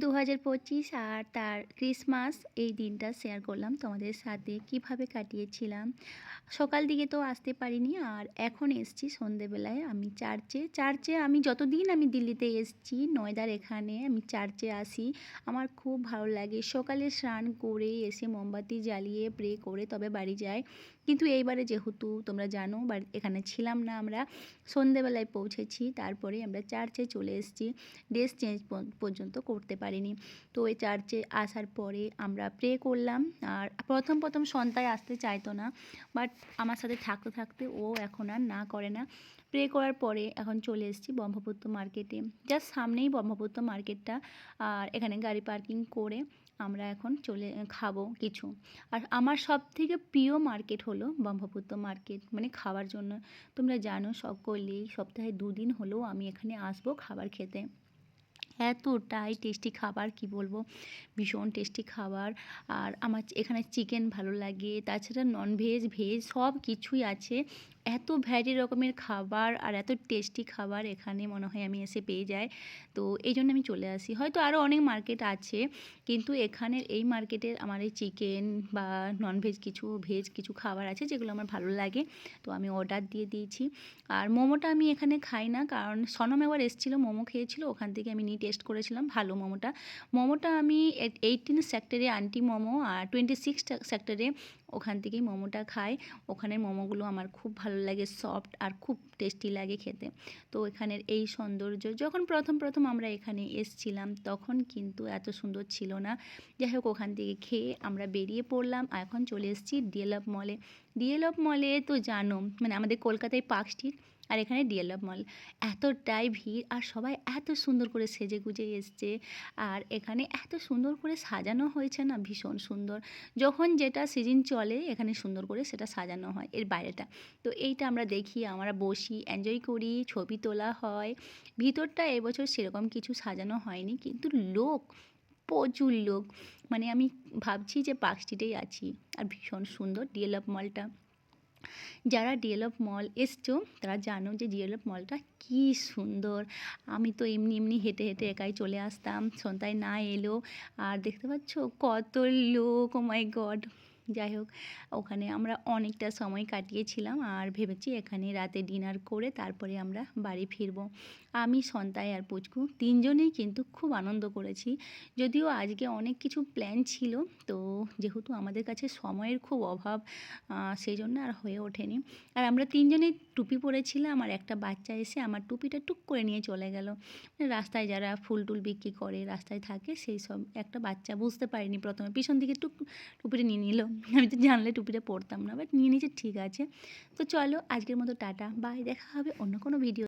2025 আর তার ক্রিসমাস এই দিনটা শেয়ার করলাম তোমাদের সাথে কিভাবে কাটিয়েছিলাম। সকাল দিকে তো আসতে পারিনি, আর এখন এসছি সন্ধেবেলায়। আমি চার্চে আমি যতদিন আমি দিল্লিতে এসছি নয়দার এখানে আমি চার্চে আসি। আমার খুব ভালো লাগে সকালে স্নান করে এসে মোমবাতি জ্বালিয়ে প্রে করে তবে বাড়ি যাই। কিন্তু এইবারে যেহেতু তোমরা জানো এখানে ছিলাম না, আমরা সন্ধেবেলায় পৌঁছেছি, তারপরে আমরা চার্চে চলে এসেছি। ড্রেস চেঞ্জ পর্যন্ত করতে পারিনি। তো ওই চার্চে আসার পরে আমরা প্রে করলাম। আর প্রথম সন্তায় আসতে চাইতো না, বাট আমার সাথে থাকতে থাকতে ও এখন আর না করে না। প্রে করার পরে এখন চলে এসেছি ব্রহ্মপুত্র মার্কেটে, জাস্ট সামনেই ব্রহ্মপুত্র মার্কেটটা। আর এখানে গাড়ি পার্কিং করে আমরা এখন চলে খাবো কিছু। আর আমার সবথেকে প্রিয় মার্কেট হলো ব্রহ্মপুত্র মার্কেট, মানে খাওয়ার জন্য। তোমরা জানো সকলেই সপ্তাহে 2 দিন হলেও আমি এখানে আসবো খাবার খেতে। এতটাই টেস্টি খাবার, কি বলবো, ভীষণ টেস্টি খাবার। আর আমার এখানে চিকেন ভালো লাগে, তাছাড়া ননভেজ ভেজ সব কিছুই আছে। এত ভ্যারি রকমের খাবার আর এত টেস্টি খাবার এখানে মনে হয় আমি এসে পেয়ে যাই। তো এই জন্য আমি চলে আসি। হয়তো আরও অনেক মার্কেট আছে, কিন্তু এখানের এই মার্কেটের আমার এই চিকেন বা ননভেজ কিছু ভেজ কিছু খাবার আছে যেগুলো আমার ভালো লাগে। তো আমি অর্ডার দিয়ে দিয়েছি। আর মোমোটা আমি এখানে খাই না, কারণ সনম একবার এসেছিলো মোমো খেয়েছিল, ওখান থেকে আমি নিয়ে টেস্ট করেছিলাম, ভালো মোমোটা আমি 18 সেক্টরে আন্টি মোমো আর 26 সেক্টরে ওখান থেকেই মোমোটা খাই। ওখানের মোমোগুলো আমার খুব ভালো লাগে, সফট আর খুব টেস্টি লাগে খেতে। তো এখানের এই সৌন্দর্য, যখন প্রথম আমরা এখানে এসছিলাম তখন কিন্তু এত সুন্দর ছিল না। যাই হোক, ওখান থেকে খেয়ে আমরা বেরিয়ে পড়লাম। এখন চলে এসেছি ডিএলএফ মলে। ডিএলএফ মলে তো জানো, মানে আমাদের কলকাতায় পার্ক স্ট্রিট, আর এখানে ডিএলএফ মল। এতটাই ভিড়, আর সবাই এত সুন্দর করে সেজে গুজে এসছে। আর এখানে এত সুন্দর করে সাজানো হয়েছে না, ভীষণ সুন্দর। যখন যেটা সিজন চলে এখানে সুন্দর করে সেটা সাজানো হয়, এর বাইরেটা। তো এইটা আমরা দেখি, আমরা বসি, এনজয় করি, ছবি তোলা হয়। ভিতরটা এবছর সেরকম কিছু সাজানো হয়নি, কিন্তু লোক, প্রচুর লোক। মানে আমি ভাবছি যে পার্ক স্ট্রিটেই আছি। আর ভীষণ সুন্দর ডিএলএফ মলটা। যারা ডিএলএফ মল এসছো তারা জানো যে ডিএলএফ মলটা কী সুন্দর। আমি তো এমনি হেঁটে হেঁটে একাই চলে আসতাম সন্ধ্যায় না এলেও। আর দেখতে পাচ্ছ কত লোক, ও মাই গড। যাই হোক, ওখানে আমরা অনেকটা সময় কাটিয়েছিলাম, আর ভেবেছি এখানে রাতে ডিনার করে তারপরে আমরা বাড়ি ফিরবো। আমি সন্তায় আর পুচকু তিনজনেই কিন্তু খুব আনন্দ করেছি। যদিও আজকে অনেক কিছু প্ল্যান ছিল, তো যেহেতু আমাদের কাছে সময়ের খুব অভাব, সেই জন্য আর হয়ে ওঠেনি। আর আমরা তিনজনেই টুপি পরেছিলাম, আর একটা বাচ্চা এসে আমার টুপিটা টুক করে নিয়ে চলে গেল। রাস্তায় যারা ফুল টুল বিক্রি করে রাস্তায় থাকে, সেই সব একটা বাচ্চা বুঝতে পারিনি প্রথমে, পিছন দিকে টুপিটা নিয়ে নিল। আমি তো জানলে টুপিটা পরতাম না, বাট নিয়ে নিয়েছে, ঠিক আছে। তো চলো আজকের মতো টাটা বাই, দেখা হবে অন্য কোনো ভিডিও।